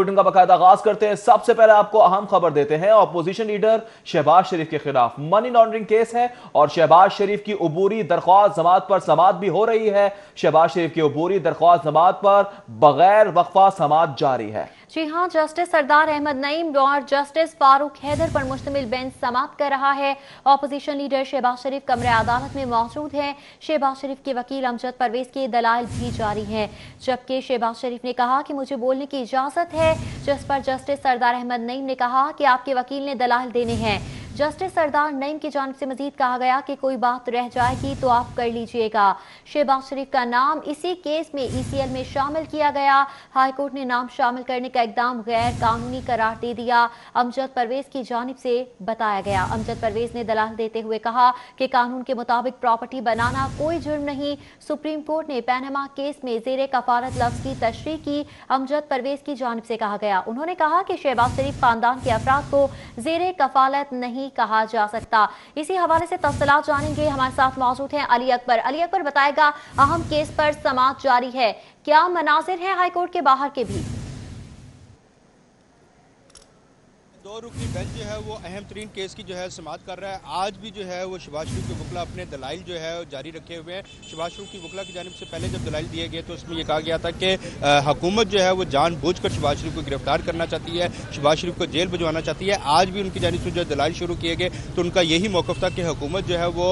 Bulletin का बाकायदा आगाज करते हैं। सबसे पहले आपको अहम खबर देते हैं। ऑपोजिशन लीडर शहबाज शरीफ के खिलाफ मनी लॉन्ड्रिंग केस है और शहबाज शरीफ की अबूरी दरख्वास्त जमात पर समाअत भी हो रही है। शहबाज शरीफ की अबूरी दरख्वास्त जमात पर बगैर वक्फा समाअत जारी है। जी हाँ, जस्टिस सरदार अहमद नईम और जस्टिस फारूक हैदर पर मुश्तमिल बेंच समाअत कर रहा है। ऑपोजिशन लीडर शहबाज शरीफ कमरे अदालत में मौजूद हैं। शहबाज शरीफ के वकील अमजद परवेज के दलाइल भी जारी हैं, जबकि शहबाज शरीफ ने कहा कि मुझे बोलने की इजाजत है, जिस पर जस्टिस सरदार अहमद नईम ने कहा कि आपके वकील ने दलाइल देने हैं। जस्टिस सरदार नईम की जानिब से मजीद कहा गया कि कोई बात रह जाएगी तो आप कर लीजिएगा। शहबाज शरीफ का नाम इसी केस में ECL में शामिल किया गया। हाईकोर्ट ने नाम शामिल करने का इकदाम गैर कानूनी करार दे दिया। अमजद परवेज की जानिब से बताया गया। अमजद परवेज ने दलाल देते हुए कहा कि कानून के मुताबिक प्रॉपर्टी बनाना कोई जुर्म नहीं। सुप्रीम कोर्ट ने पैनामा केस में जेरे कफालत लफ्ज की तशरीह की। अमजद परवेज की जानिब से कहा गया, उन्होंने कहा कि शहबाज शरीफ खानदान के अफराद को जेरे कफालत नहीं कहा जा सकता। इसी हवाले से तफसीलात जानेंगे। हमारे साथ मौजूद हैं अली अकबर। अली अकबर बताएगा, अहम केस पर समाअत जारी है, क्या मनाजिर है हाईकोर्ट के बाहर के भी? दो रुकनी बेंच जो है वो अहम तरीन केस की जो है समाअत कर रहा है। आज भी जो है वो शहबाज शरीफ के वकला अपने दलाइल जो है जारी रखे हुए हैं। शहबाज शरीफ की वकला की जानिब से पहले जब दलाइल दिए गए तो उसमें यह कहा गया था कि हुकूमत जो है वो जानबूझकर शहबाज शरीफ को गिरफ्तार करना चाहती है, शहबाज शरीफ को जेल भिजवाना चाहती है। आज भी उनकी जानिब से जो दलाइल शुरू किए गए तो उनका यही मौक़िफ़ था कि हुकूमत जो है वो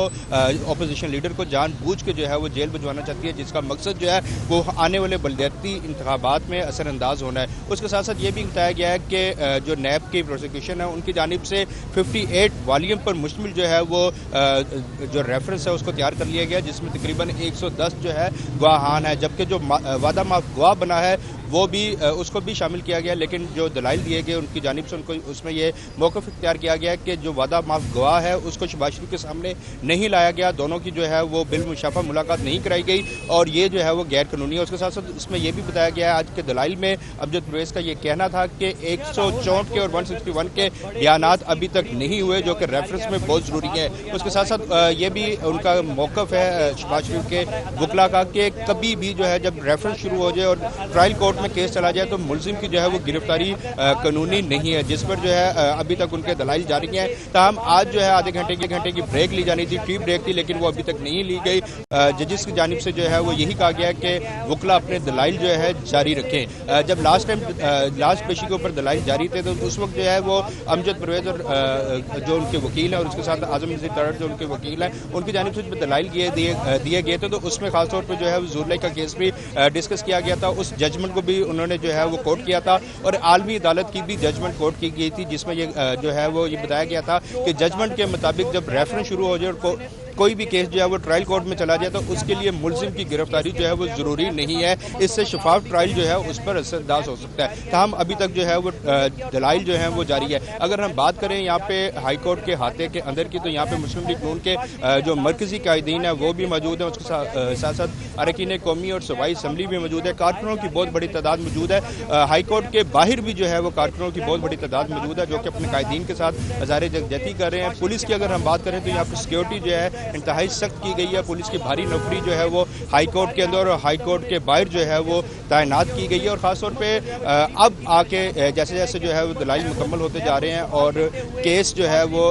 अपोजिशन लीडर को जानबूझ के जो है वो जेल भिजवाना चाहती है, जिसका मकसद जो है वो आने वाले बलदियाती इंतखाबात में असरअंदाज होना है। उसके साथ साथ ये भी बताया गया है कि जो नैब की प्रोसिक्यूशन है उनकी जानिब से 58 वॉल्यूम पर मुश्तमिल जो है वो जो रेफरेंस है उसको तैयार कर लिया गया, जिसमें तकरीबन 110 जो है गवाहान है, जबकि जो वादा माफ गवाह बना है वो भी उसको भी शामिल किया गया। लेकिन जो दलाइल दिए गए उनकी जानिब से उनको उसमें ये मौक़िफ़ इख्तियार किया गया कि जो वादा माफ गवाह है उसको शहबाज शरीफ के सामने नहीं लाया गया, दोनों की जो है वो बिलमुशाफा मुलाकात नहीं कराई गई और ये जो है वो गैर कानूनी है। उसके साथ साथ इसमें यह भी बताया गया है आज के दलाइल में अमजद परवेज का ये कहना था कि 164 के और 161 के बयानात अभी तक नहीं हुए, जो कि रेफरेंस में बहुत ज़रूरी है। उसके साथ साथ ये भी उनका मौक़िफ़ है शहबाज शरीफ के वकला का कि कभी भी जो है जब रेफरेंस शुरू हो जाए और ट्रायल कोर्ट में केस चला जाए तो मुलजिम की जो है वो गिरफ्तारी कानूनी नहीं है, जिस पर जो है अभी तक उनके दलाइल जारी हैं। ताहम आज जो है आधे घंटे की ब्रेक ली जानी थी, टी ब्रेक थी, लेकिन वो अभी तक नहीं ली गई। जजिस की जानिब से जो है वो यही कहा गया कि वकला अपने दलाइल जो है जारी रखें। जब लास्ट टाइम लास्ट पेशी के ऊपर दलाइल जारी थे तो उस वक्त जो है वो अमजद परवेज और जो उनके वकील हैं और उसके साथ आजम नज़ीर तारड़ जो उनके वकील हैं उनकी जानिब से दलाइल दिए गए थे, तो उसमें खासतौर पर जो है ज़ुरलाई का केस भी डिस्कस किया गया था। उस जजमेंट को भी उन्होंने जो है वो कोर्ट किया था और आलमी अदालत की भी जजमेंट कोर्ट की गई थी, जिसमें ये जो है वो ये बताया गया था कि जजमेंट के मुताबिक जब रेफरेंस शुरू हो जाए और कोई भी केस जो है वो ट्रायल कोर्ट में चला जाए तो उसके लिए मुलजिम की गिरफ्तारी जो है वो ज़रूरी नहीं है, इससे शफाफ ट्रायल जो है उस पर असरअंदाज हो सकता है। ताहम अभी तक जो है वो दलाइल जो है वो जारी है। अगर हम बात करें यहाँ पे हाई कोर्ट के हाथे के अंदर की तो यहाँ पे मुस्लिम लीग नून के जो मरकजी कायदीन है वो भी मौजूद है, उसके साथ साथ अरकान कौमी और सूबाई असम्बली भी मौजूद है, कारकुनों की बहुत बड़ी तादाद मौजूद है। हाई कोर्ट के बाहर भी जो है वो कारकुनों की बहुत बड़ी तादाद मौजूद है जो कि अपने कायदीन के साथ हज़ार यकजहती कर रहे हैं। पुलिस की अगर हम बात करें तो यहाँ पर सिक्योरिटी जो है इंतहाई सख्त की गई है। पुलिस की भारी नौकरी जो है वो हाई कोर्ट के अंदर और हाई कोर्ट के बाहर जो है वो तैनात की गई है और ख़ासतौर पे अब आके जैसे जैसे जो है वो दलाइल मुकम्मल होते जा रहे हैं और केस जो है वो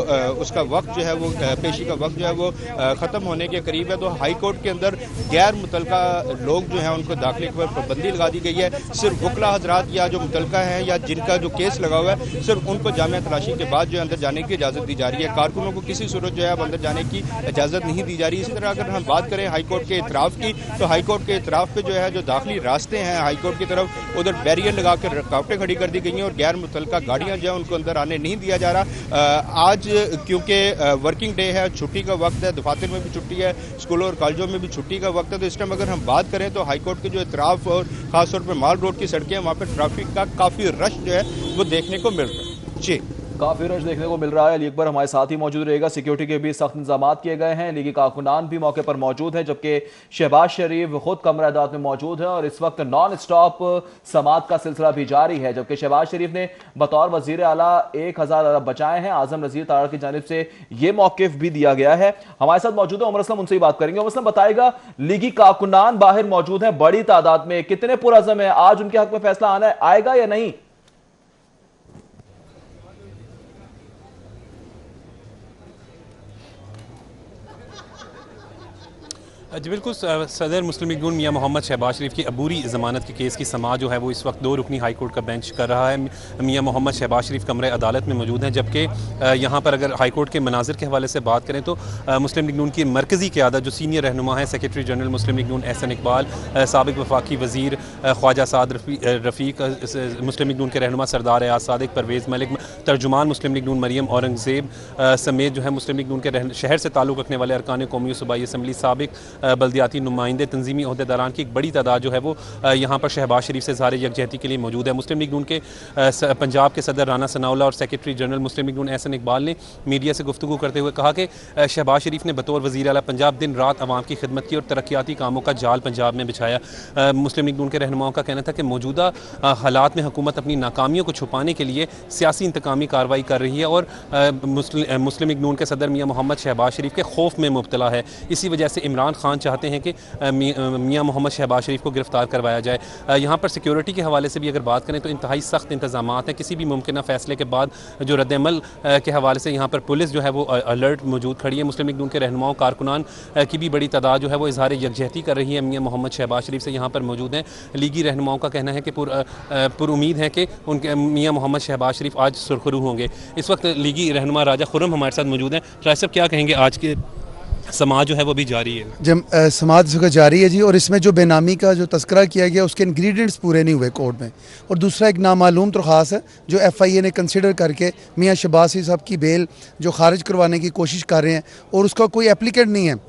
उसका वक्त जो है वो पेशी का वक्त जो है वो ख़त्म होने के करीब है, तो हाई कोर्ट के अंदर गैर मुतलका लोग जो हैं उनको दाखिले पर पाबंदी लगा दी गई है। सिर्फ वकला हजरात या जो मुतलका हैं या जिनका जो केस लगा हुआ है सिर्फ उनको जामिया तलाशी के बाद जो है अंदर जाने की इजाज़त दी जा रही है। कारकुनों को किसी सूरत जो है अब अंदर जाने की इजाज़त नहीं दी जा रही। इसी तरह अगर हम बात करें हाई कोर्ट के इतराफ़ की तो हाई कोर्ट के इतराफ़ पे जो है जो दाखिली रास्ते हैं हाई कोर्ट की तरफ उधर बैरियर लगा कर रुकावटें खड़ी कर दी गई हैं और गैर मुतलका गाड़ियाँ जो है उनको अंदर आने नहीं दिया जा रहा। आज क्योंकि वर्किंग डे है, छुट्टी का वक्त है, दफातर में भी छुट्टी है, स्कूलों और कॉलेजों में भी छुट्टी का वक्त है, तो इस टाइम अगर हम बात करें तो हाई कोर्ट के जो इतराफ़ और ख़ासतौर पर माल रोड की सड़कें वहाँ पर ट्रैफिक का काफ़ी रश जो है वो देखने को मिल रहा है। जी, काफी रश देखने को मिल रहा है। अली अकबर हमारे साथ ही मौजूद रहेगा। सिक्योरिटी के भी सख्त इंतजाम किए गए हैं, लीगी कारकुनान भी मौके पर मौजूद है, जबकि शहबाज शरीफ खुद कमरा अदालत में मौजूद है और इस वक्त नॉन स्टॉप समाअत का सिलसिला भी जारी है। जबकि शहबाज शरीफ ने बतौर वजीर आला 1000 अरब बचाए हैं। आजम नज़ीर तारड़ की जानिब से यह मौकिफ भी दिया गया है। हमारे साथ मौजूद है उमर असलम, उनसे ही बात करेंगे। उमर असलम बताएगा, लीगी कारकुनान बाहर मौजूद है बड़ी तादाद में, कितने पुरअज़म है, आज उनके हक में फैसला आएगा या नहीं? जी बिल्कुल, सदर मुस्लिम लीग नून मियां मोहम्मद शहबाज शरीफ की अबूरी ज़मानत के केस की समाअत जो है वो इस वक्त 2 रुकनी हाई कोर्ट का बेंच कर रहा है। मियां मोहम्मद शहबाज शरीफ कमरे अदालत में मौजूद हैं, जबकि यहाँ पर अगर हाई कोर्ट के मनाजिर के हवाले से बात करें तो मुस्लिम लीग नून की मरकज़ी क़यादत जो सीनियर रहनुमा है, सेक्रेटरी जनरल मुस्लिम लीग नून एहसन इकबाल, साबिक़ वफाकी वज़ीर ख्वाजा साद रफ़ीक, मुस्लिम लीग नून के रहनुमा सरदार एयाज सादिक, परवेज़ मलिक, तर्जुमान मुस्लिम लीग नून मरियम औरंगज़ेब समेत जो है मुस्लिम लीग नून के शहर से ताल्लुक़ रखने वाले अरकान कौमी सूबाई असम्बली, साबिक़ बल्दियाती नुमाइंदे, तंजीमी अहदेदारान की एक बड़ी तादाद जो है वो यहाँ पर शहबाज शरीफ से ज़ाहिर यकजहती के लिए मौजूद है। मुस्लिम लीग नून के पंजाब के सदर राना सनाउल्लाह और सेक्रेटरी जनरल मुस्लिम लीग नून एहसन इकबाल ने मीडिया से गुफ्तगू करते हुए कहा कि शहबाज शरीफ ने बतौर वज़ीर आला पंजाब दिन रात आवाम की खिदमत की और तरक्याती कामों का जाल पंजाब में बिछाया। मुस्लिम लीग नून के रहनुमाओं का कहना था कि मौजूदा हालात में हुकूमत अपनी नाकामियों को छुपाने के लिए सियासी इंतकामी कार्रवाई कर रही है और मुस्लिम लीग नून के सदर मियां मोहम्मद शहबाज शरीफ के खौफ में मुब्तला है। इसी वजह से इमरान खान चाहते हैं कि मियां मोहम्मद शहबाज शरीफ को गिरफ्तार करवाया जाए। यहाँ पर सिक्योरिटी के हवाले से भी अगर बात करें तो इंतहाई सख्त इंतजाम हैं। किसी भी मुमकिन फैसले के बाद जो रद्दमल के हवाले से यहाँ पर पुलिस जो है वो अलर्ट मौजूद खड़ी है। मुस्लिम लीग नून के रहनुमाओं कारकुनान की भी बड़ी तादाद जो है वो इजहार यकजहती कर रही है मियां मोहम्मद शहबाज शरीफ से यहाँ पर मौजूद हैं। लीगी रहनुमाओं का कहना है कि पुरुमीद है कि उनके मियां मोहम्मद शहबाज शरीफ आज सुरखरू होंगे। इस वक्त लीगी रहनुमा राजा खुर्रम हमारे साथ मौजूद हैं। राजा साहब, क्या कहेंगे, आज के समाज जो है वो भी जारी है? जब समाज जारी है जी, और इसमें जो बेनामी का जो तस्करा किया गया उसके इंग्रेडिएंट्स पूरे नहीं हुए कोर्ट में। और दूसरा एक नामालूम दरख्वास्त है जो FIA ने कंसिडर करके मियां शहबाज शरीफ साहब की बेल जो खारिज करवाने की कोशिश कर रहे हैं और उसका कोई एप्लीकेंट नहीं है।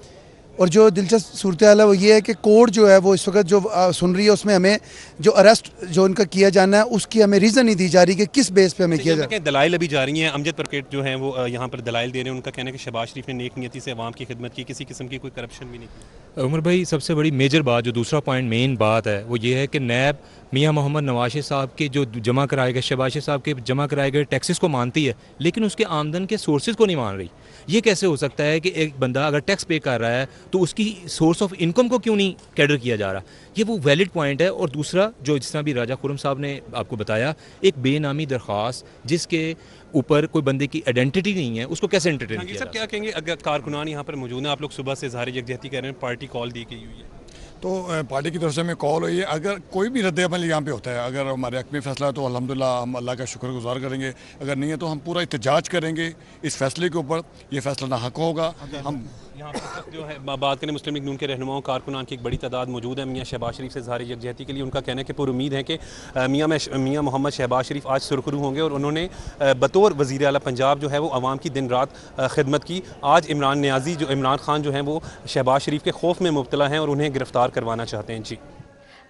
और जो दिलचस्प सूरत हाल है वो ये है कि कोर्ट जो है वो इस वक्त जो सुन रही है उसमें हमें जो अरेस्ट जो उनका किया जाना है उसकी हमें रीज़न नहीं दी जा रही कि किस बेस पे हमें किया जाए। दलाइल अभी जा रही हैं, अमजद परकेट जो हैं वो यहाँ पर दलाइल दे रहे हैं। उनका कहना है कि शहबाज शरीफ ने नेक नियति से अवाम की खिदमत की, किसी किस्म की कोई करप्शन भी नहीं की। उमर भाई, सबसे बड़ी मेजर बात, जो दूसरा पॉइंट मेन बात है वो ये है कि नैब मियां मोहम्मद नवाज शरीफ साहब के जो जमा कराए गए, शहबाज शरीफ साहब के जमा कराए गए टैक्सेस को मानती है, लेकिन उसके आमदन के सोर्सेज को नहीं मान रही। ये कैसे हो सकता है कि एक बंदा अगर टैक्स पे कर रहा है तो उसकी सोर्स ऑफ इनकम को क्यों नहीं कैडर किया जा रहा? ये वो वैलिड पॉइंट है। और दूसरा, जो जिस तरह भी राजा खुर्रम साहब ने आपको बताया, एक बेनामी दरख्वास्त जिसके ऊपर कोई बंदे की आइडेंटिटी नहीं है, उसको कैसे एंटरटेन किया? सर, क्या कहेंगे, अगर कारकुनान यहाँ पर मौजूद हैं, आप लोग सुबह से ज़ाहिर यकजहती कह रहे हैं, पार्टी कॉल दी गई हुई है, तो पार्टी की तरफ से हमें कॉल हुई है। अगर कोई भी रद्द-ए-अमल यहाँ पे होता है, अगर हमारे हक में फैसला है तो अल्हम्दुलिल्लाह हम अल्लाह का शुक्रगुजार करेंगे, अगर नहीं है तो हम पूरा एहतजाज करेंगे इस फैसले के ऊपर। ये फैसला ना हक होगा। हम यहाँ पर जो है बात करें, मुस्लिम लीग नून के रहनुमाओं कारकुनान की एक बड़ी तादाद मौजूद है मियां शहबाज शरीफ से ज़ाहिर यकजहती के लिए। उनका कहना है कि पूरी उम्मीद है कि मियां मोहम्मद शहबाज शरीफ आज सुरखरू होंगे और उन्होंने बतौर वज़ीर आला पंजाब जो है वो आवाम की दिन रात खिदमत की। आज इमरान खान जो हैं वो शहबाज शरीफ के खौफ में मुब्तला हैं और उन्हें गिरफ्तार करवाना चाहते हैं। जी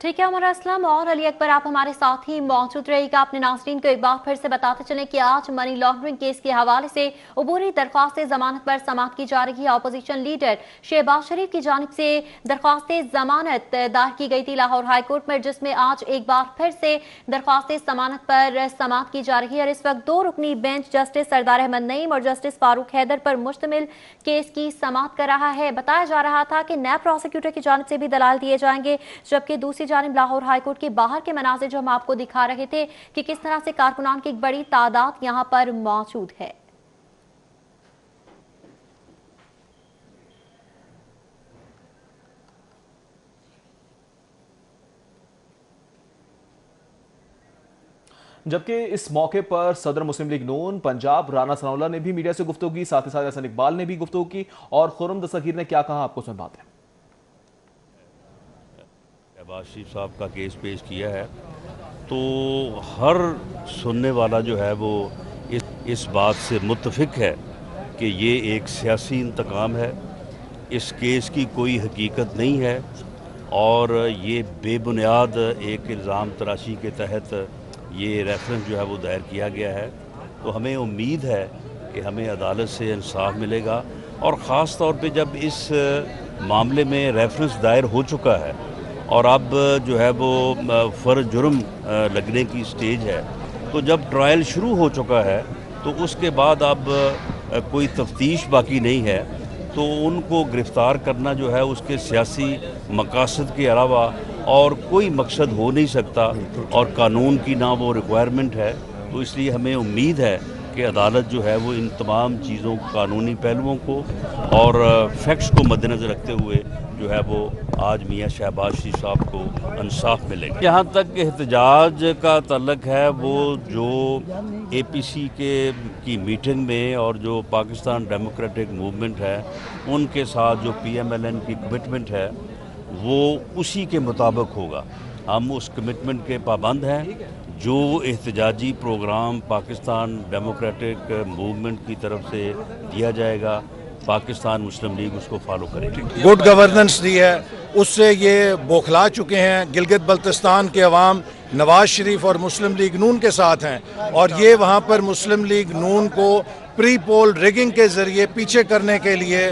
ठीक है उमर असलम और अली अकबर, आप हमारे साथ ही मौजूद रहेगा। अपने नाज़रीन को एक बार फिर से बताते चलें कि आज मनी लॉन्ड्रिंग केस के हवाले से अबूरी दरख्वास्त जमानत पर समाअत की जा रही है। अपोजिशन लीडर शहबाज शरीफ की जानिब से दरख्वास्त जमानत दायर की गई थी लाहौर हाई कोर्ट में, जिसमें आज एक बार फिर से दरख्वास्त जमानत पर समाअत की जा रही है। और इस वक्त 2 रुकनी बेंच जस्टिस सरदार अहमद नईम और जस्टिस फारूक हैदर पर मुश्तमिल केस की समाअत कर रहा है। बताया जा रहा था कि नैब प्रोसिक्यूटर की जानिब से भी दलाल दिए जाएंगे, जबकि दूसरी जानिब लाहौर हाईकोर्ट के बाहर के मनाज़िर जो हम आपको दिखा रहे थे कि किस तरह से कारकुनान की एक बड़ी तादाद यहां पर मौजूद है। जबकि इस मौके पर सदर मुस्लिम लीग नून पंजाब राना सनाउल्लाह ने भी मीडिया से गुफ्तगू की, साथ ही साथ एहसन इकबाल ने भी गुफ्तगू की और खुर्रम दस्तगीर ने क्या कहा, आपको सुनवाते हैं। शहबाज शरीफ साहब का केस पेश किया है तो हर सुनने वाला जो है वो इस बात से मुत्तफिक है कि ये एक सियासी इंतकाम है। इस केस की कोई हकीकत नहीं है और ये बेबुनियाद एक इल्ज़ाम तराशी के तहत ये रेफरेंस जो है वो दायर किया गया है। तो हमें उम्मीद है कि हमें अदालत से इंसाफ मिलेगा और ख़ास तौर पे जब इस मामले में रेफरेंस दायर हो चुका है और अब जो है वो फ़र्ज जुर्म लगने की स्टेज है, तो जब ट्रायल शुरू हो चुका है तो उसके बाद अब कोई तफ्तीश बाकी नहीं है, तो उनको गिरफ़्तार करना जो है उसके सियासी मकासद के अलावा और कोई मकसद हो नहीं सकता और कानून की ना वो रिक्वायरमेंट है। तो इसलिए हमें उम्मीद है कि अदालत जो है वो इन तमाम चीज़ों कानूनी पहलुओं को और फैक्ट्स को मद्देनज़र रखते हुए जो है वो आज मियाँ शहबाज शरीफ साहब को इंसाफ मिलेगा। जहाँ तक एहतजाज का तल्लक है, वो जो APC की मीटिंग में और जो पाकिस्तान डेमोक्रेटिक मूवमेंट है उनके साथ जो PMLN की कमिटमेंट है वो उसी के मुताबिक होगा। हम उस कमिटमेंट के पाबंद हैं। जो एहतजाजी प्रोग्राम पाकिस्तान डेमोक्रेटिक मूवमेंट की तरफ से दिया जाएगा, पाकिस्तान मुस्लिम लीग उसको फॉलो करेगी। गुड गवर्नेंस दी है, उससे ये बौखला चुके हैं। गिलगित बल्तिस्तान के अवाम नवाज शरीफ और मुस्लिम लीग नून के साथ हैं और ये वहाँ पर मुस्लिम लीग नून को प्री पोल रिगिंग के ज़रिए पीछे करने के लिए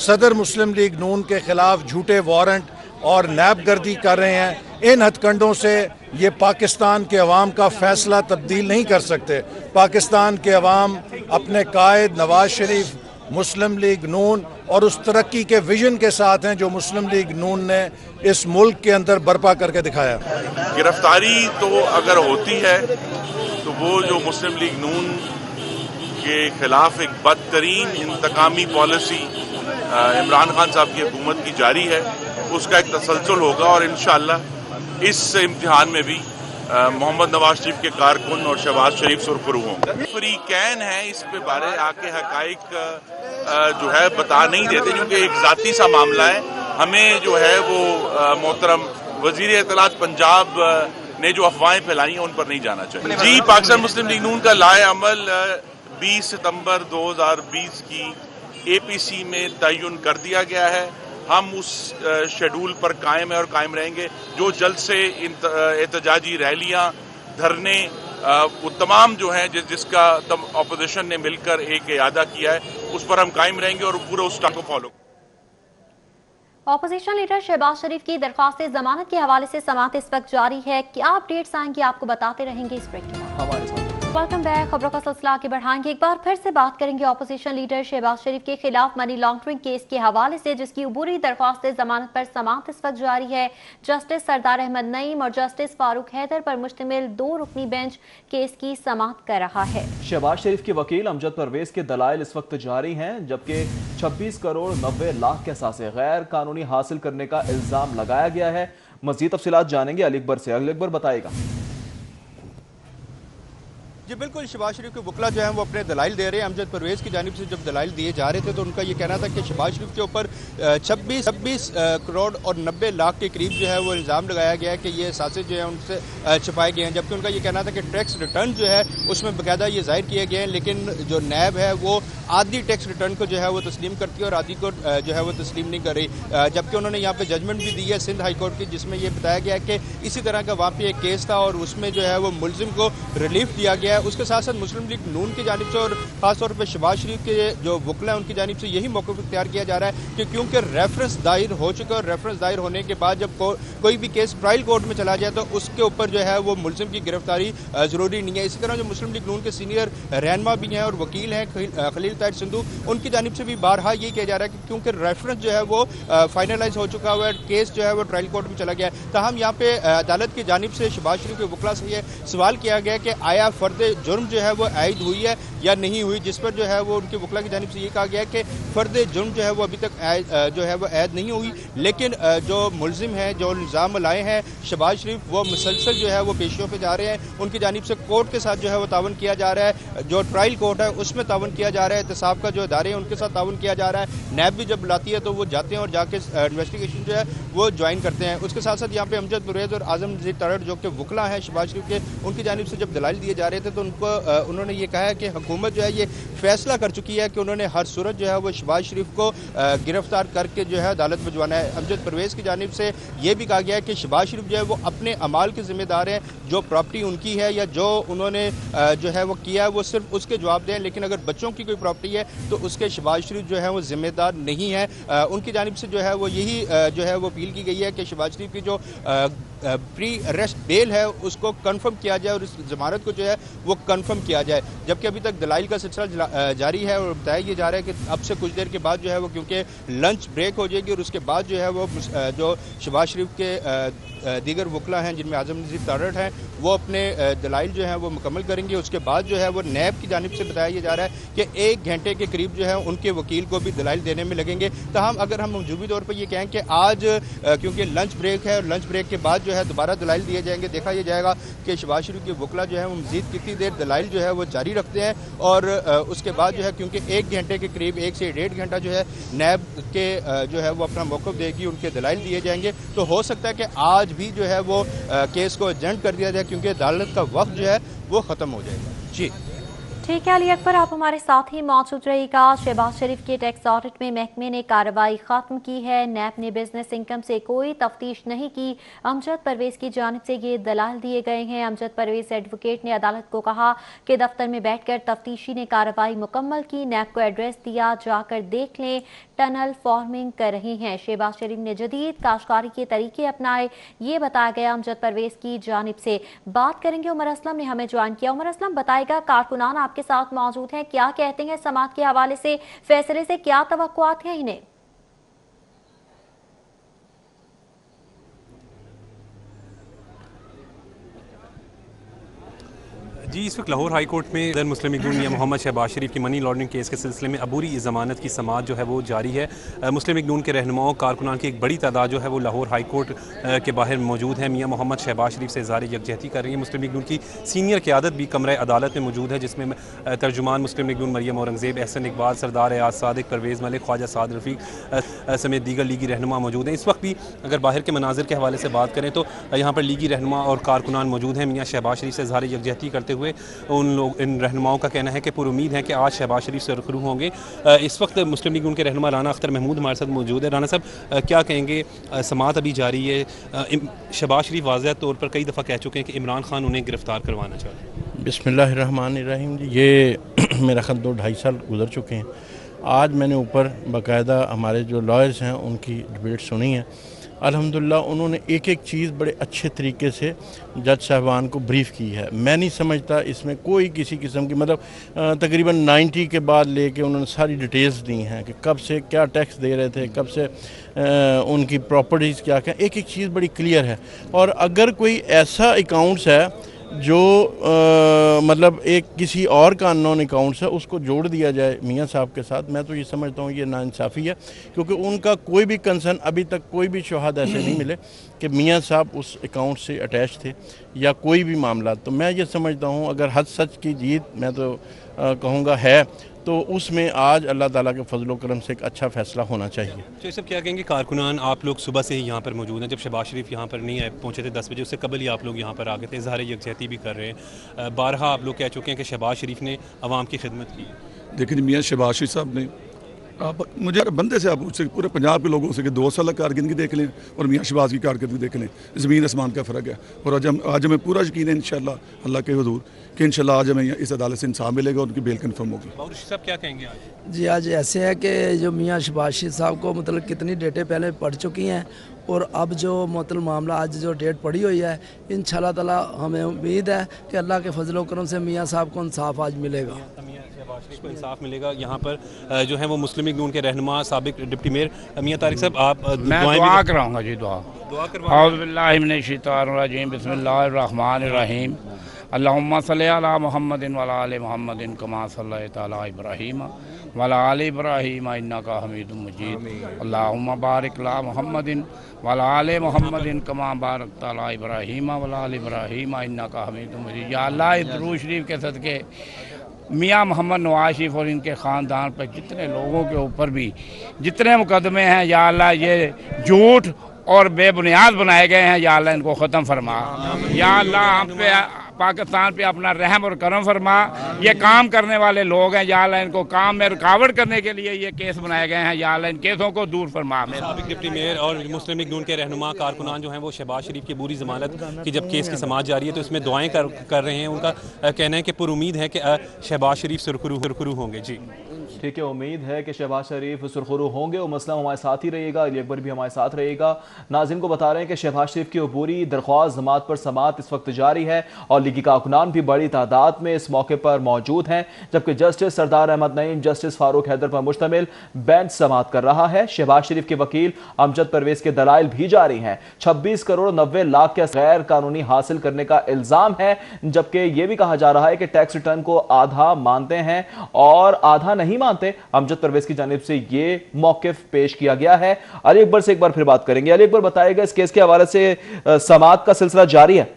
सदर मुस्लिम लीग नून के खिलाफ झूठे वारंट और नैबगर्दी कर रहे हैं। इन हथकंडों से ये पाकिस्तान के अवाम का फैसला तब्दील नहीं कर सकते। पाकिस्तान के अवाम अपने कायद नवाज शरीफ, मुस्लिम लीग नून और उस तरक्की के विजन के साथ हैं जो मुस्लिम लीग नून ने इस मुल्क के अंदर बर्पा करके दिखाया। गिरफ्तारी तो अगर होती है तो वो जो मुस्लिम लीग नून के खिलाफ एक बदतरीन इंतकामी पॉलिसी इमरान खान साहब की हुकूमत की जारी है, उसका एक तसलसल होगा और इंशाअल्लाह इस इम्तिहान में भी मोहम्मद नवाज शरीफ के कारकुन और शहबाज शरीफ सुरखरू होंगे। फ्रीकैन है, इस पे बारे आके हकाइक जो है बता नहीं देते क्योंकि एक जाती सा मामला है। हमें जो है वो मोहतरम वजीर इत्तलात पंजाब ने जो अफवाहें फैलाई हैं उन पर नहीं जाना चाहिए। जी, पाकिस्तान मुस्लिम लीग नून का लाए अमल 20 सितंबर 2020 की APC में तयन कर दिया गया है। हम उस शेड्यूल पर कायम है और कायम रहेंगे। जो जल्द से एहतजाजी रैलियां, धरने, वो तमाम जो हैं जिसका अपोजिशन ने मिलकर एक इरादा किया है, उस पर हम कायम रहेंगे और पूरा उस को फॉलो। ऑपोजिशन लीडर शहबाज शरीफ की दरख्वास्त जमानत के हवाले से समाअत इस वक्त जारी है। क्या अपडेट्स आएंगे आपको बताते रहेंगे इस ब्रेक के बाद। हमारे साथ वेलकम बैक। खबरों का सिलसिला आगे बढ़ाएंगे। एक बार फिर से बात करेंगे ऑपोजिशन लीडर शहबाज शरीफ के खिलाफ मनी लॉन्ड्रिंग केस के हवाले से, जिसकी अबूरी दरख्वास्त जमानत पर समाअत इस वक्त जारी है। जस्टिस सरदार अहमद नईम और जस्टिस फारूक हैदर पर मुश्तमिल 2 रुकनी बेंच केस की समाअत कर रहा है। शहबाज शरीफ के वकील अमजद परवेज के दलाइल इस वक्त जारी हैं, जबकि 26 करोड़ 90 लाख के असासे गैर कानूनी हासिल करने का इल्जाम लगाया गया है। मजीद तफसीलात जानेंगे अली अकबर से। अली अकबर बताएगा। जी बिल्कुल, शहबाज शरीफ के वकला जो हैं वो अपने दलाइल दे रहे हैं। अमजद परवेज़ की जानिब से जब दलाइल दिए जा रहे थे तो उनका ये कहना था कि शहबाज शरीफ के ऊपर 26 करोड़ और 90 लाख के करीब जो है वो इल्ज़ाम लगाया गया है कि ये असासे जो है उनसे छुपाए गए हैं। जबकि उनका ये कहना था कि टैक्स रिटर्न जो है उसमें बाकायदा ये जाहिर किए गए हैं, लेकिन जो नैब है वो आधी टैक्स रिटर्न को जो है वो तस्लीम करती है और आधी को जो है वो तस्लीम नहीं कर रही। जबकि उन्होंने यहाँ पे जजमेंट भी दी है सिंध हाई कोर्ट की, जिसमें ये बताया गया है कि इसी तरह का वहाँ पे एक केस था और उसमें जो है वो मुलजिम को रिलीफ दिया गया है। उसके साथ साथ मुस्लिम लीग नून की जानिब से और खासतौर पर शहबाज शरीफ के जो वकला हैं उनकी जानिब से यही मौक़िफ़ इख्तियार किया जा रहा है कि क्योंकि रेफरेंस दायर हो चुका है और रेफरेंस दायर होने के बाद जब कोई भी केस ट्रायल कोर्ट में चला जाए तो उसके ऊपर जो है वो मुलजिम की गिरफ्तारी ज़रूरी नहीं है। इसी तरह जो मुस्लिम लीग नून के सीनियर रहनुमा भी हैं और वकील हैं खलील ताहिर सिंधु, उनकी जानिब से भी बारहा यही किया जा रहा है कि क्योंकि रेफरेंस जो है वो फाइनलाइज हो चुका हुआ है, केस जो है वो ट्रायल कोर्ट में चला गया है। तहम यहाँ पे अदालत की जानिब से शहबाज शरीफ के वकला से ये सवाल किया गया कि आया फ़र्द जुर्म जो है वो आयद हुई है या नहीं हुई, जिस पर जो है वो उनके वकला की जानिब से ये कहा गया कि फ़र्द जुर्म जो है वो अभी तक जो है वो आयद नहीं हुई, लेकिन जो मुलजिम है, जो इल्ज़ाम लाए हैं शहबाज शरीफ, वो मुसलसल जो है वो पेशियों पे जा रहे हैं। उनकी जानिब से कोर्ट के साथ जो है वो तावन किया जा रहा है, जो ट्रायल कोर्ट है उसमें तावन किया जा रहा है, एहतसाब का जो इदारे हैं उनके साथ तावन किया जा रहा है। नैब भी जब बुलाती है तो वो जाते हैं और जाके इन्वेस्टिगेशन जो है वो ज्वाइन करते हैं। उसके साथ साथ यहाँ पे अमजद परवेज़ और आज़म नज़ीर तरड़ जो कि वकला हैं शहबाज शरीफ के, उनकी जानिब से जब दलाइल दिए जा रहे थे तो उन्होंने ये कहा है कि हुकूमत जो है ये फैसला कर चुकी है कि उन्होंने हर सूरत जो है वो शहबाज शरीफ को गिरफ्तार करके जो है अदालत भिजवाना है। अमजद परवेज़ की जानिब से ये भी कहा गया है कि शहबाज शरीफ जो है वो अपने अमाल के जिम्मेदार हैं, जो प्रॉपर्टी उनकी है या जो उन्होंने जो है वो किया है वो सिर्फ उसके जवाब दें, लेकिन अगर बच्चों की कोई प्रॉपर्टी है तो उसके शहबाज शरीफ जो है वो जिम्मेदार नहीं है। उनकी जानिब से जो है वो यही जो है वो अपील की गई है कि शहबाज शरीफ की जो प्री अरेस्ट बेल है उसको कंफर्म किया जाए और इस जमानत को जो है वो कंफर्म किया जाए। जबकि अभी तक दलाइल का सिलसिला जारी है और बताया ये जा रहा है कि अब से कुछ देर के बाद जो है वो, क्योंकि लंच ब्रेक हो जाएगी और उसके बाद जो है वो जो शहबाज शरीफ के दीगर वकला हैं जिनमें आजम नज़ीर तारड़ हैं वो अपने दलाइल जो हैं वो मुकम्मल करेंगे। उसके बाद जो है वो नैब की जानिब से बताया जा रहा है कि 1 घंटे के करीब जो है उनके वकील को भी दलाइल देने में लगेंगे। तमाम अगर हम मौजूदी तौर पर ये कहें कि आज क्योंकि लंच ब्रेक है और लंच ब्रेक के बाद जो है दोबारा दलाइल दिए जाएंगे, देखा यह जाएगा कि शहबाज शरीफ के वकला जो है वो मज़ीद कितनी देर दलाइल जो है वो जारी रखते हैं। और उसके बाद जो है क्योंकि 1 घंटे के करीब 1 से 1.5 घंटा जो है नैब के जो है वो अपना मौक़िफ़ देगी, उनके दलाइल दिए जाएंगे। तो हो सकता है कि आज भी जो है वो केस को एजेंट कर दिया जाए क्योंकि अदालत का वक्त जो है वो ख़त्म हो जाएगा। जी ठीक है अली अकबर, आप हमारे साथ ही मौजूद रहिएगा। शहबाज शरीफ के टैक्स ऑडिट में महकमे ने कार्रवाई खत्म की है। नैब ने बिजनेस इनकम से कोई तफ्तीश नहीं की। अमजद परवेज की जानिब से ये दलाल दिए गए हैं। अमजद परवेज एडवोकेट ने अदालत को कहा कि दफ्तर में बैठकर तफ्तीशी ने कार्रवाई मुकम्मल की। नैब को एड्रेस दिया, जाकर देख लें, टनल फॉर्मिंग कर रही हैं। शहबाज शरीफ ने जदीद काश्तकारी के तरीके अपनाए, ये बताया गया अमजद परवेज की जानिब से। बात करेंगे, उमर असलम ने हमें ज्वाइन किया। उमर असलम बताएगा, कारकुनान आपके साथ मौजूद हैं, क्या कहते हैं समाअत के हवाले से, फैसले से क्या तवक्कुआत हैं इन्हें? जी, इस वक्त लाहौर हाई कोर्ट में सदर मुस्लिम लीग नून मियां मोहम्मद शहबाज शरीफ की मनी लॉन्ड्रिंग केस के सिलसिले में अबूरी ज़मानत की समाअत जो है वो जारी है। मुस्लिम लीग नून के रहनुमाओं कारकुनान की एक बड़ी तादाद जो है वो लाहौर हाई कोर्ट के बाहर मौजूद है। मियां मोहम्मद शहबाज शरीफ से इज़हार यकजहती कर रही है। मुस्लिम लीग नून की सीनियर क़यादत भी कमरे अदालत में मौजूद है, जिसमें तर्जुमान मुस्लिम लीग नून मरियम औरंगज़ेब, एहसन इकबाल, सरदार एयाज सादिक, परवेज़ मलिक, ख्वाजा साद रफ़ीक समेत दीगर लीगी रहनुमा मौजूद हैं। इस वक्त भी अगर बाहर के मनाजिर के हवाले से बात करें तो यहाँ पर लीगी रहनुमा और कारकुनान मौजूद हैं। मियां शहबाज शरीफ से इज़हार यकजहती करते हुए इन रहनुमाओं का कहना है कि पुरुमीद है कि आज शहबाज शरीफ से रुखरू होंगे। इस वक्त मुस्लिम लीग उनके रहनुमा राना अख्तर महमूद हमारे साथ मौजूद है। राना साहब, क्या कहेंगे, समाअत अभी जारी है। शहबाज शरीफ वाज़ेह तौर पर कई दफ़ा कह चुके हैं कि इमरान खान उन्हें गिरफ्तार करवाना चाहते हैं। बिस्मिल्लाहिर्रहमानिर्रहीम जी, ये मेरा ख्याल 2-2.5 साल गुजर चुके हैं। आज मैंने ऊपर बाकायदा हमारे जो लॉयर्स हैं उनकी डिबेट सुनी है। अल्हम्दुलिल्लाह उन्होंने एक एक चीज़ बड़े अच्छे तरीके से जज साहबान को ब्रीफ़ की है। मैं नहीं समझता इसमें कोई किसी किस्म की मतलब तकरीबन 90 के बाद लेके उन्होंने सारी डिटेल्स दी हैं कि कब से क्या टैक्स दे रहे थे, कब से उनकी प्रॉपर्टीज़ क्या क्या, एक एक चीज़ बड़ी क्लियर है। और अगर कोई ऐसा अकाउंट्स है जो मतलब एक किसी और का अननोन अकाउंट्स है उसको जोड़ दिया जाए मियां साहब के साथ, मैं तो ये समझता हूँ ये नाइंसाफ़ी है। क्योंकि उनका कोई भी कंसर्न, अभी तक कोई भी शहाद ऐसे नहीं मिले कि मियां साहब उस अकाउंट से अटैच थे या कोई भी मामला। तो मैं ये समझता हूँ अगर हद सच की जीत मैं तो कहूँगा है, तो उसमें आज अल्लाह ताला के फजलो करम से एक अच्छा फ़ैसला होना चाहिए। तो ये सब क्या कहेंगे कारकुनान, आप लोग सुबह से ही यहाँ पर मौजूद हैं। जब शहबाज शरीफ यहाँ पर नहीं आए, पहुँचे थे 10 बजे, उससे कबल ही आप लोग यहाँ पर आ गए थे, इज़हार यकजहती भी कर रहे हैं। बारहा आप लोग कह चुके हैं कि शहबाज शरीफ ने अवाम की खिदमत की है। देखिए मियाँ शहबाज शरीफ साहब ने, आप मुझे बंदे से आप उससे पूरे पंजाब के लोगों से कि 2 साल कारकर्दगी देख लें और मियाँ शहबाज की कारकर्दगी देख लें, ज़मीन आसमान का फ़र्क है। और आज हमें पूरा यकीन है इंशाअल्लाह अल्लाह के हुजूर कि इंशाअल्लाह आज हमें इस अदालत से इंसाफ मिलेगा और उनकी बेल कन्फर्म होगी। और साहब क्या कहेंगे आज? जी, आज ऐसे है कि जो मियाँ शहबाज शरीफ साहब को मतलब कितनी डेटें पहले पढ़ चुकी हैं और अब जो मतलब मामला आज जो डेट पड़ी हुई है, इंशाअल्लाह ताला हमें उम्मीद है कि अल्लाह के फजल करम से मियाँ साहब को इंसाफ आज मिलेगा, को इंसाफ मिलेगा। यहाँ पर जो है वो मुस्लिम लीग नून के रहनुमा साबिक डिप्टी मेयर मियाँ तारिक साहब, आप मैं दुआ कराऊंगा जी, दुआ करवाऊंगा। बिस्मिल्लाहिर्रहमानिर्रहीम, अल्लाहुम्मा सल्ली अला मुहम्मदिन व अला आलि मुहम्मदिन कमा सल्लैता अला इब्राहीम व अला आलि इब्राहीम इन्नका हमीदुम मजीद। अल्लाहुम्मा बारिक अला मुहम्मदिन व अला आलि मुहम्मदिन कमा बारकता अला इब्राहीम व अला आलि इब्राहीम इन्नका हमीदुम मजीद। या अल्लाह, इस दुरूद शरीफ के सदके मियाँ मोहम्मद नवाज शरीफ और इनके ख़ानदान पर जितने लोगों के ऊपर भी जितने मुकदमे हैं, या अल्लाह ये झूठ और बेबुनियाद बनाए गए हैं, या अल्लाह इनको ख़त्म फरमा। या अल्लाह हम पे पाकिस्तान पे अपना रहम और करम फरमा। ये काम करने वाले लोग हैं, या अल्लाह इनको काम में रुकावट करने के लिए ये केस बनाए गए हैं, या अल्लाह इन केसों को दूर फरमा। साबिक डिप्टी मेयर और मुस्लिम लीग नून के रहनुमा कारकुनान जो हैं वो शहबाज शरीफ की बुरी ज़मानत की जब केस की समाअत जारी है तो इसमें दुआएं कर रहे हैं। उनका कहना है कि पुरुमीद है कि शहबाज शरीफ से रुखरू होंगे। जी ठीक है, उम्मीद है कि शहबाज शरीफ सुरखरू होंगे और मसला हमारे साथ ही रहेगा, अली अकबर भी हमारे साथ रहेगा। नाज़रीन को बता रहे हैं कि शहबाज शरीफ की अबूरी दरख्वास्त जमात पर समात इस वक्त जारी है और लीगी कारकुनान भी बड़ी तादाद में इस मौके पर मौजूद हैं, जबकि जस्टिस सरदार अहमद नईम जस्टिस फारूक हैदर पर मुश्तमिल बेंच समात कर रहा है। शहबाज शरीफ के वकील अमजद परवेज के दलाइल भी जारी हैं। 26 करोड़ 90 लाख के गैर कानूनी हासिल करने का इल्जाम है, जबकि यह भी कहा जा रहा है कि टैक्स रिटर्न को आधा मानते हैं और आधा नहीं मानते। अमजद परवेज की जानिब से यह मौकिफ पेश किया गया है। अली अकबर से एक बार फिर बात करेंगे। अली अकबर, बताएगा इस केस के हवाले से समाअत का सिलसिला जारी है?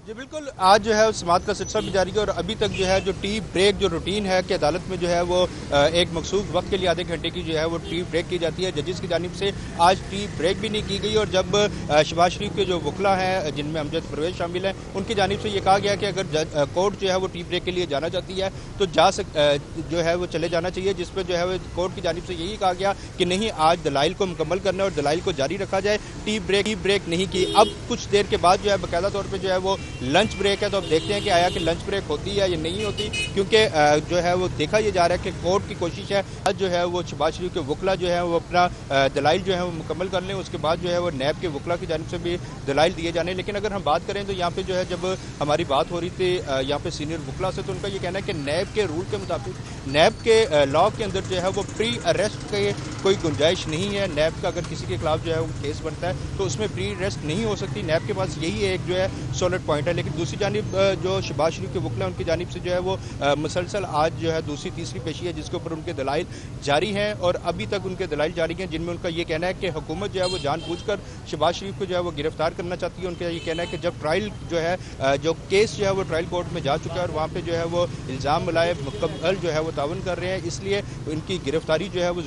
जी बिल्कुल, आज जो है समाअत का सिलसिला भी जारी है और अभी तक जो है जो टी ब्रेक जो रूटीन है कि अदालत में जो है वो एक मखसूस वक्त के लिए आधे घंटे की जो है वो टी ब्रेक की जाती है। जजेस की जानिब से आज टी ब्रेक भी नहीं की गई और जब शहबाज शरीफ के जो वकला हैं जिनमें अमजद परवेज शामिल हैं उनकी जानिब से ये कहा गया कि अगर कोर्ट जो है वो टी ब्रेक के लिए जाना चाहती है तो जो है वो चले जाना चाहिए, जिस पर जो है वो कोर्ट की जानिब से यही कहा गया कि नहीं, आज दलाइल को मुकम्मल करना और दलाइल को जारी रखा जाए, टी ब्रेक नहीं की। अब कुछ देर के बाद जो है बाकायदा तौर पर जो है वो लंच ब्रेक है, तो अब देखते हैं कि आया कि लंच ब्रेक होती है या नहीं होती, क्योंकि जो है वो देखा यह जा रहा है कि कोर्ट की कोशिश है आज जो है वो शहबाज शरीफ के वकला जो है वो अपना दलाइल जो है वो मुकम्मल कर लें, उसके बाद जो है वो नैब के वकला की जानिब से भी दलाइल दिए जाने। लेकिन अगर हम बात करें तो यहाँ पे जो है जब हमारी बात हो रही थी यहाँ पे सीनियर वकला से, तो उनका ये कहना है कि नैब के रूल के मुताबिक नैब के लॉ के अंदर जो है वो प्री अरेस्ट के कोई गुंजाइश नहीं है। नैब का अगर किसी के खिलाफ जो है वो केस बनता है तो उसमें प्री अरेस्ट नहीं हो सकती। नैब के पास यही एक जो है सॉलिड पॉइंट है। लेकिन दूसरी जानिब जो शहबाज शरीफ के वकला उनकी जानिब से जो है वो मुसलसल आज जो है दूसरी तीसरी पेशी है जिसके ऊपर उनके दलाइल जारी हैं और अभी तक उनके दलाइल जारी हैं, जिनमें उनका ये कहना है कि हुकूमत जो है वो जानबूझकर शहबाज शरीफ को जो है वो गिरफ्तार करना चाहती है। उनका ये कहना है कि जब ट्रायल जो है जो केस जो है वो ट्रायल कोर्ट में जा चुका है और वहाँ पर जो है वो इल्ज़ाम मिलाए मुकम्मल जो है वो तावन कर रहे हैं, इसलिए उनकी गिरफ्तारी जो है वो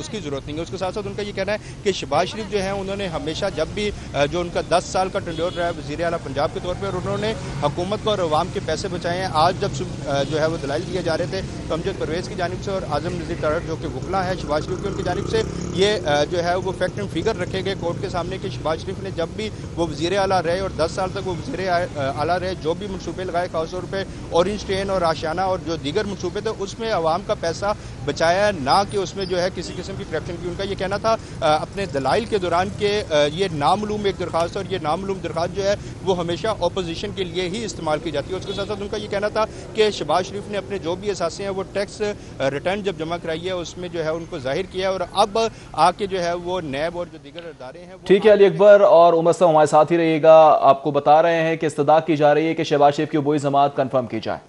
उसकी ज़रूरत नहीं है। उसके साथ साथ उनका ये कहना है कि शहबाज शरीफ जो है उन्होंने हमेशा जब भी जो उनका 10 साल का टेन्योर रहा है वज़ीर आला पंजाब के तौर पर, उन्होंने हुकूमत को और अवाम के पैसे बचाए हैं। आज जब जो है वो दलाइल दिए जा रहे थे तो अमजद परवेज की जानिब से और आजम नज़ीर तारड़ जो कि वकला है शहबाज शरीफ की, उनकी जानिब से ये जो है वो फैक्ट एंड फिगर रखे गए कोर्ट के सामने कि शहबाज शरीफ ने जब भी वो वज़ीर आला रहे और 10 साल तक वो वज़ीर आला रहे, जो भी मनसूबे लगाए खासतौर पर ऑरेंज ट्रेन और आशियाना और जो दीगर मनसूबे थे उसमें अवाम का पैसा बचाया, ना कि उसमें जो है किसी किस्म की करप्शन की। उनका ये कहना था अपने दलाइल के दौरान के ये नामालूम एक दरख्वास्त और ये नामालूम दरख्वास्त जो है वो हमेशा अपोजिशन के लिए ही इस्तेमाल की जाती है। उसके साथ साथ उनका ये कहना था कि शहबाज शरीफ ने अपने जो भी असासे हैं वो टैक्स रिटर्न जब जमा कराई है उसमें जो है उनको जाहिर किया और अब आके जो है वो नैब और जो दीगर अदारे हैं। ठीक है अली अकबर, और उमर साहब हमारे साथ ही रहिएगा। आपको बता रहे हैं कि इस्तदा की जा रही है कि शहबाज शरीफ की अबूरी जमात कन्फर्म की जाए।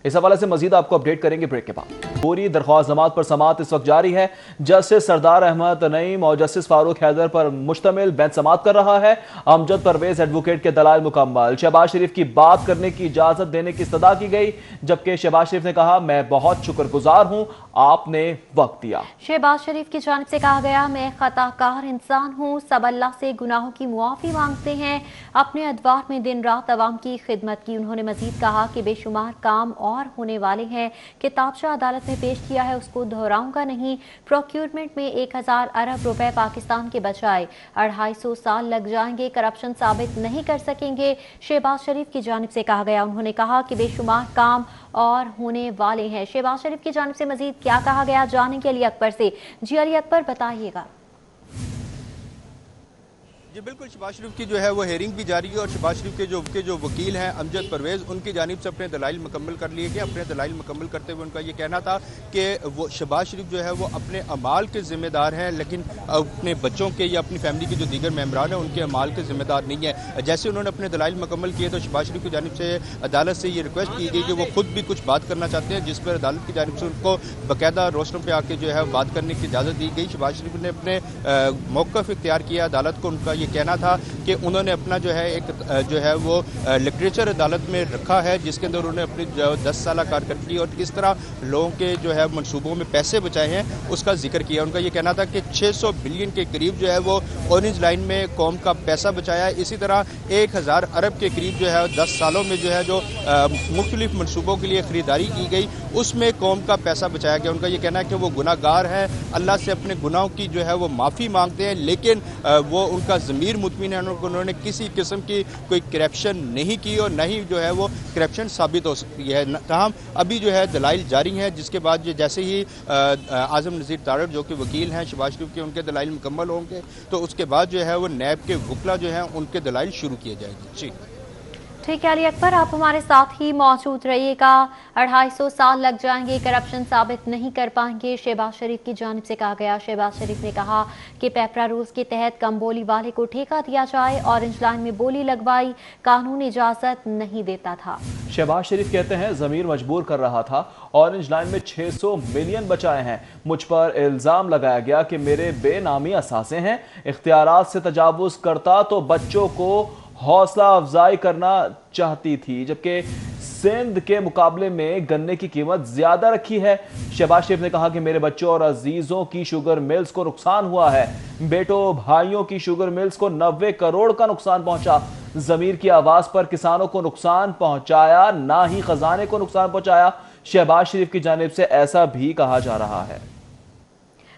इस हवाले से मजीद आपको अपडेट करेंगे ब्रेक के बाद। पूरी दरख्वास्त जमात पर समाअत इस वक्त जारी है। जस्टिस सरदार अहमद नईम और जस्टिस फारूक हैदर पर मुश्तमिल बेंच समाअत कर रहा है। अमजद परवेज एडवोकेट के दलाइल मुकम्मल। शहबाज शरीफ की बात करने की इजाजत देने की इस्तदा की गई, जबकि शहबाज शरीफ ने कहा मैं बहुत शुक्रगुजार हूं, आपने वक्त दिया। शहबाज शरीफ की जानिब से कहा गया मैं खताकार इंसान हूं, सब अल्लाह से गुनाहों की मुआफ़ी मांगते हैं, अपने अदवार में दिन रात अवाम की खिदमत की। उन्होंने मजीद कहा कि बेशुमार काम और होने वाले हैं, किताबचा अदालत में पेश किया है उसको दोहराऊंगा नहीं। प्रोक्यूरमेंट में 1000 अरब रुपए पाकिस्तान के बचाए 250 साल लग जाएंगे, करप्शन साबित नहीं कर सकेंगे। शहबाज शरीफ की जानिब से कहा गया, उन्होंने कहा कि बेशुमार काम और होने वाले हैं। शहबाज शरीफ की जानिब से मजीद क्या कहा गया जानेंगे अली अकबर से। जी अली अकबर, बताइएगा। जी बिल्कुल, शहबाज शरीफ की जो है वो हेयरिंग भी जारी है और शहबाज शरीफ के जो वकील हैं अमजद परवेज, उनकी जानिब से अपने दलाइल मुकम्मल कर लिए गए। अपने दलाइल मुकम्मल करते हुए उनका ये कहना था कि वो शहबाज शरीफ जो है वो अपने अमाल के ज़िम्मेदार हैं, लेकिन अपने बच्चों के या अपनी फैमिली के जो दीगर मेम्बरान हैं उनके अमाल के ज़िम्मेदार नहीं है। जैसे उन्होंने अपने दलाइल मुकम्मल किए तो शहबाज शरीफ की जानिब से अदालत से ये रिक्वेस्ट की गई कि वो खुद भी कुछ बात करना चाहते हैं, जिस पर अदालत की जानिब से उनको बाकायदा रोस्टर पर आके जो है बात करने की इजाज़त दी गई। शहबाज शरीफ ने अपने मौक़िफ़ इख्तियार किया अदालत को। उनका ये कहना था कि उन्होंने अपना जो है एक जो है वो लिटरेचर अदालत में रखा है, जिसके अंदर उन्होंने अपनी जो 10 साल कारकर्दगी और किस तरह लोगों के जो है मनसूबों में पैसे बचाए हैं उसका जिक्र किया। उनका ये कहना था कि 600 बिलियन के करीब जो है वो ऑरेंज लाइन में कौम का पैसा बचाया है। इसी तरह 1000 अरब के करीब जो है 10 सालों में जो है जो मुख्तलिफ मनसूबों के लिए ख़रीदारी की गई उसमें कौम का पैसा बचाया गया। उनका ये कहना है कि वो गुनाहगार हैं, अल्लाह से अपने गुनाहों की जो है वो माफ़ी मांगते हैं, लेकिन वो उनका ज़मीर मुतमिन है, उन्होंने किसी किस्म की कोई करप्शन नहीं की और न ही जो है वो करप्शन साबित हो सकती है। तमाम अभी जो है दलाइल जारी हैं, जिसके बाद जैसे ही आज़म नज़ीर तारड़ जो कि वकील हैं शहबाज शरीफ के, उनके दलाइल मुकम्मल होंगे तो उसके बाद जो है वो नैब के वकला जो हैं उनके दलाइल शुरू किए जाएंगे। जी ठीक है अली अकबर, आप हमारे साथ ही मौजूद रहिएगा। 250 साल लग जाएंगे, करप्शन साबित नहीं कर पाएंगे, शहबाज शरीफ की जानिब से कहा गया। शहबाज शरीफ ने कहा कि पेपरा रूल्स के तहत कम बोली वाले को ठेका दिया जाए, ऑरेंज लाइन में बोली लगवाई, कानून इजाजत नहीं देता था। शहबाज शरीफ कहते हैं ज़मीर मजबूर कर रहा था, ऑरेंज लाइन में 600 मिलियन बचाए हैं। मुझ पर इल्ज़ाम लगाया गया कि मेरे बेनामी असासे हैं, इख्तियारात से तजावुज़ करता तो बच्चों को हौसला अफजाई करना चाहती थी, जबकि सिंध के मुकाबले में गन्ने की कीमत ज्यादा रखी है। शहबाज शरीफ ने कहा कि मेरे बच्चों और अजीजों की शुगर मिल्स को नुकसान हुआ है, बेटों भाइयों की शुगर मिल्स को 90 करोड़ का नुकसान पहुंचा। ज़मीर की आवाज पर किसानों को नुकसान पहुंचाया, ना ही खजाने को नुकसान पहुंचाया। शहबाज शरीफ की जानिब से ऐसा भी कहा जा रहा है।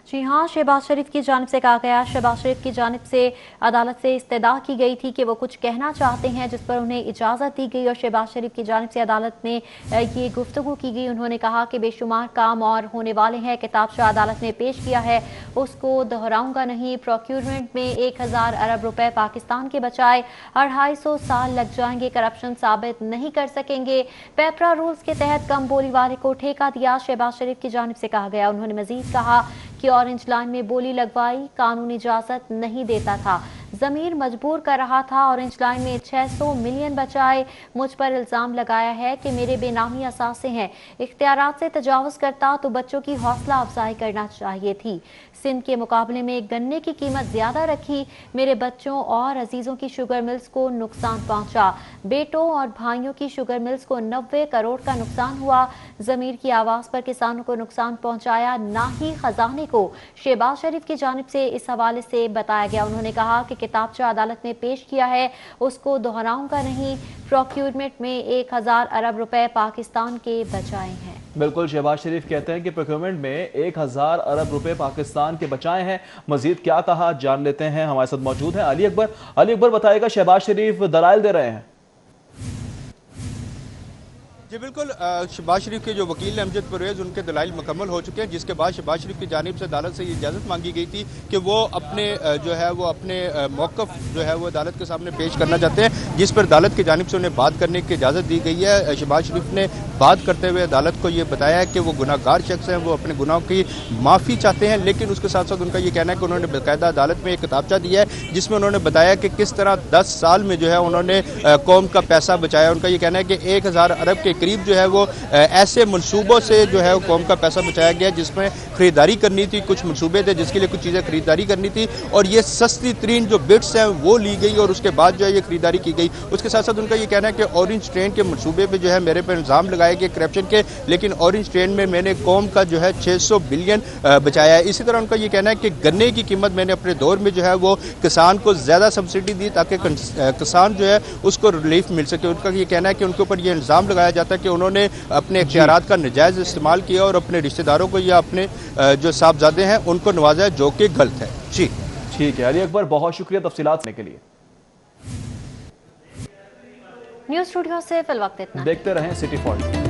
जी हाँ, शहबाज शरीफ की जानिब से कहा गया। शहबाज शरीफ की जानिब से अदालत से इस्तदा की गई थी कि वो कुछ कहना चाहते हैं, जिस पर उन्हें इजाज़त दी गई और शहबाज शरीफ की जानिब से अदालत में ये गुफ्तगू की गई। उन्होंने कहा कि बेशुमार काम और होने वाले हैं, किताबचा अदालत में पेश किया है, उसको दोहराऊंगा नहीं। प्रोक्यूरमेंट में 1000 अरब रुपए पाकिस्तान के बचाए, 250 साल लग जाएंगे, करप्शन साबित नहीं कर सकेंगे। पेपरा रूल्स के तहत कम बोली वाले को ठेका दिया, शहबाज शरीफ की जानिब से कहा गया। उन्होंने मजीद कहा कि ऑरेंज लाइन में बोली लगवाई, कानून इजाजत नहीं देता था, ज़मीर मजबूर कर रहा था, ऑरेंज लाइन में 600 मिलियन बचाए। मुझ पर इल्ज़ाम लगाया है कि मेरे बेनामी असासे हैं, इख्तियारात से तजावुज़ करता तो बच्चों की हौसला अफजाई करना चाहिए थी। सिंध के मुकाबले में गन्ने की कीमत ज़्यादा रखी, मेरे बच्चों और अजीज़ों की शुगर मिल्स को नुकसान पहुँचा, बेटों और भाइयों की शुगर मिल्स को 90 करोड़ का नुकसान हुआ। ज़मीर की आवाज़ पर किसानों को नुकसान पहुँचाया, ना ही खजाने को। शहबाज शरीफ की जानिब से इस हवाले से बताया गया। उन्होंने कहा कि किताबचा अदालत में पेश किया है, उसको दोहराऊंगा नहीं। प्रोक्यूरमेंट में 1000 अरब रुपए पाकिस्तान के बचाए हैं। बिल्कुल, शहबाज शरीफ कहते हैं कि प्रोक्योरमेंट में 1000 अरब रुपए पाकिस्तान के बचाए हैं। मजीद क्या कहा जान लेते हैं, हमारे साथ मौजूद हैं अली अकबर। अली अकबर बताएगा, शहबाज शरीफ दलाइल दे रहे हैं। जी बिल्कुल, शहबाज शरीफ के जो वकील अमजद परवेज़, उनके दलाइल मुकम्मल हो चुके हैं, जिसके बाद शहबाज शरीफ की जानिब से अदालत से ये इजाज़त मांगी गई थी कि वो अपने जो है वो अपने मौक़िफ़ जो है वो अदालत के सामने पेश करना चाहते हैं, जिस पर अदालत की जानिब से उन्हें बात करने की इजाज़त दी गई है। शहबाज शरीफ ने बात करते हुए अदालत को ये बताया है कि वो गुनाहगार शख्स हैं, वो अपने गुनाहों की माफ़ी चाहते हैं, लेकिन उसके साथ साथ उनका ये कहना है कि उन्होंने बाकायदा अदालत में एक किताबचा दिया है, जिसमें उन्होंने बताया कि किस तरह 10 साल में जो है उन्होंने कौम का पैसा बचाया। उनका ये कहना है कि 1000 अरब के करीब जो है वो ऐसे मनसूबों से जो है कौम का पैसा बचाया गया, जिसमें खरीदारी करनी थी, कुछ मनसूबे थे जिसके लिए कुछ चीज़ें खरीदारी करनी थी, और ये सस्ती तरीन जो बिट्स हैं वो ली गई और उसके बाद जो है ये खरीदारी की गई। उसके साथ साथ उनका ये कहना है कि ऑरेंज ट्रेन के मनसूबे पे जो है मेरे पर इल्ज़ाम लगाए गए करप्शन के, लेकिन ऑरेंज ट्रेन में मैंने कौम का जो है 600 बिलियन बचाया है। इसी तरह उनका ये कहना है कि गन्ने की कीमत मैंने अपने दौर में जो है वो किसान को ज़्यादा सब्सिडी दी ताकि किसान जो है उसको रिलीफ मिल सके। उनका ये कहना है कि उनके ऊपर ये इल्ज़ाम लगाया जाता है कि उन्होंने अपने इख्तियारात का नाजायज़ इस्तेमाल किया और अपने रिश्तेदारों को या अपने जो साहबजादे हैं उनको नवाजा, जो कि गलत है। जी ठीक है अली अकबर, बहुत शुक्रिया तफसीलात देने के लिए। न्यूज़ स्टूडियो से फिल वक्त इतना। देखते रहें सिटी फॉल्ट।